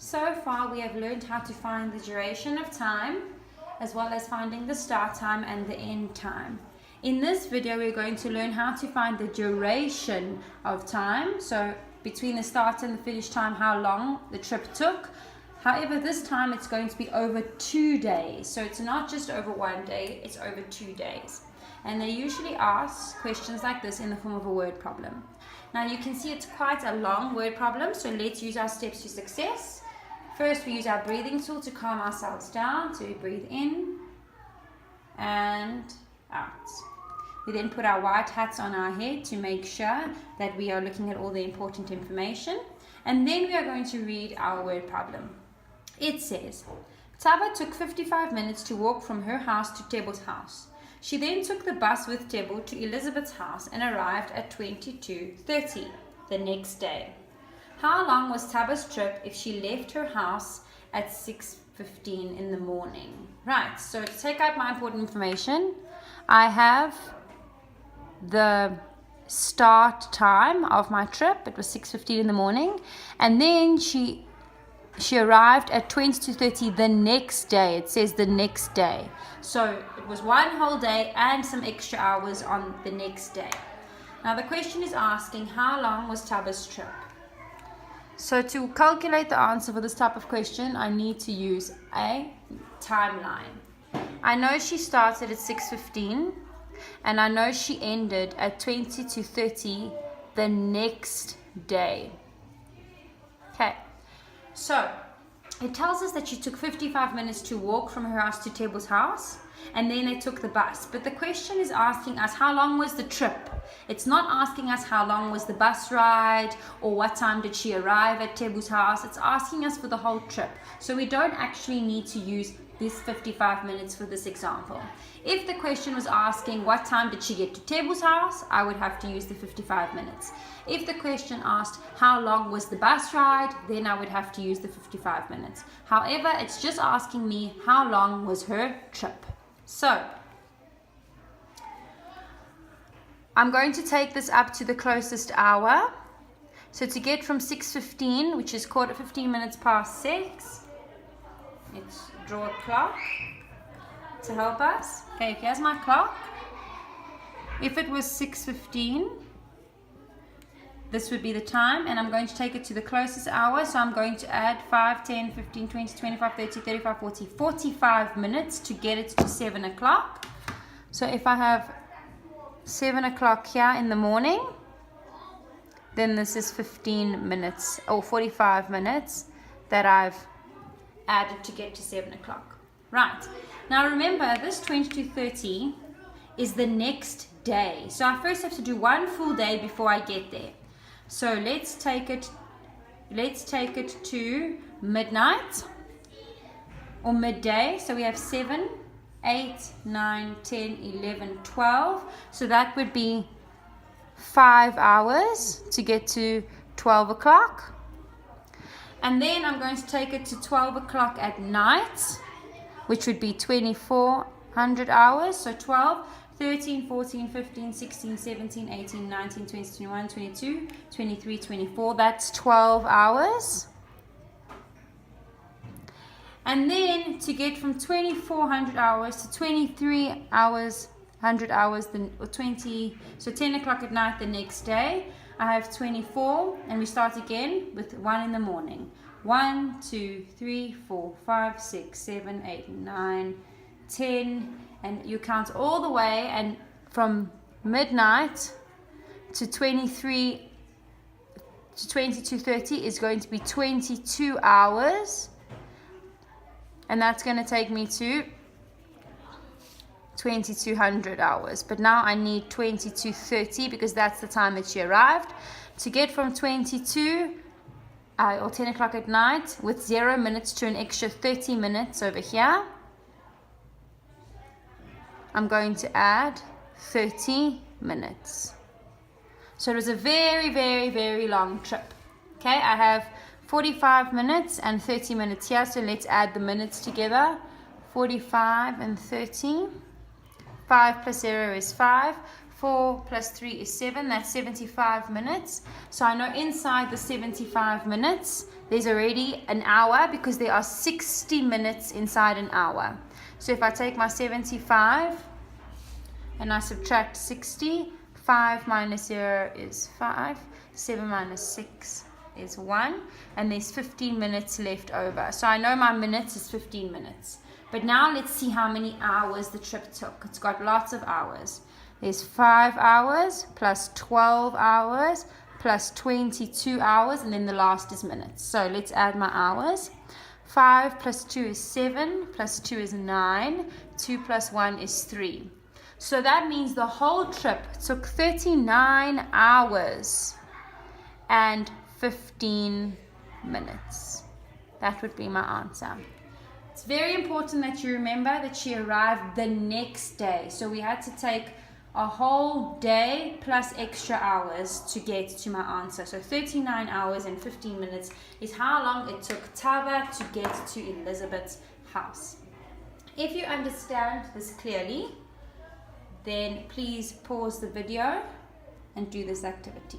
So far we have learned how to find the duration of time as well as finding the start time and the end time. In this video we're going to learn how to find the duration of time, so between the start and the finish time, how long the trip took. However, this time it's going to be over 2 days, so it's not just over 1 day, it's over 2 days. And they usually ask questions like this in the form of a word problem. Now you can see it's quite a long word problem, so let's use our steps to success. First, we use our breathing tool to calm ourselves down. So we breathe in and out. We then put our white hats on our head to make sure that we are looking at all the important information. And then we are going to read our word problem. It says, Taba took 55 minutes to walk from her house to Tebo's house. She then took the bus with Tebo to Elizabeth's house and arrived at 22:30 the next day. How long was Taba's trip if she left her house at 6:15 in the morning? Right, so to take out my important information, I have the start time of my trip. It was 6:15 in the morning, and then she arrived at 22:30 the next day. It says the next day, so it was one whole day and some extra hours on the next day. Now the question is asking, how long was Taba's trip? So to calculate the answer for this type of question, I need to use a timeline. I know she started at 6:15 and I know she ended at 22:30 the next day. Okay, so it tells us that she took 55 minutes to walk from her house to Tebo's house, and then they took the bus. But the question is asking us, how long was the trip? It's not asking us how long was the bus ride or what time did she arrive at Tebo's house. It's asking us for the whole trip. So we don't actually need to use this 55 minutes for this example. If the question was asking what time did she get to Tebo's house, I would have to use the 55 minutes. If the question asked how long was the bus ride, then I would have to use the 55 minutes. However, it's just asking me how long was her trip. So I'm going to take this up to the closest hour. So to get from 6:15, which is 15 minutes past 6, let's draw a clock to help us. Okay, here's my clock. If it was 6:15, this would be the time, and I'm going to take it to the closest hour. So I'm going to add 5, 10, 15, 20, 25, 30, 35, 40, 45 minutes to get it to 7 o'clock. So if I have 7 o'clock here in the morning, then this is 15 minutes or 45 minutes that I've added to get to 7 o'clock. Right, now remember this 22:30 is the next day, so I first have to do one full day before I get there. So let's take it to midnight or midday. So we have 7, 8, 9, 10, 11, 12. So that would be 5 hours to get to 12 o'clock. And then I'm going to take it to 12 o'clock at night, which would be 2400 hours. So 12, 13, 14, 15, 16, 17, 18, 19, 20, 21, 22, 23, 24. That's 12 hours. And then to get from 2400 hours to 23 hours, 100 hours, or 20, so 10 o'clock at night the next day, I have 24, and we start again with 1 in the morning. 1, 2, 3, 4, 5, 6, 7, 8, 9, 10, and you count all the way, and from midnight to 22:30 is going to be 22 hours, and that's going to take me to 2200 hours. But now I need 22:30 because that's the time that she arrived. To get from 22 or 10 o'clock at night with 0 minutes to an extra 30 minutes over here, I'm going to add 30 minutes. So it was a very, very, very long trip. Okay, I have 45 minutes and 30 minutes here, so let's add the minutes together. 45 and 30. 5 plus 0 is 5. 4 plus 3 is 7. That's 75 minutes. So I know inside the 75 minutes, there's already an hour because there are 60 minutes inside an hour. So if I take my 75 and I subtract 60, 5 minus 0 is 5. 7 minus 6 is 1. And there's 15 minutes left over. So I know my minutes is 15 minutes. But now let's see how many hours the trip took. It's got lots of hours. There's 5 hours plus 12 hours plus 22 hours, and then the last is minutes. So let's add my hours. 5 plus 2 is 7, plus 2 is 9, 2 plus 1 is 3. So that means the whole trip took 39 hours and 15 minutes. That would be my answer. It's very important that you remember that she arrived the next day. So we had to take a whole day plus extra hours to get to my answer. So 39 hours and 15 minutes is how long it took Taba to get to Elizabeth's house. If you understand this clearly, then please pause the video and do this activity.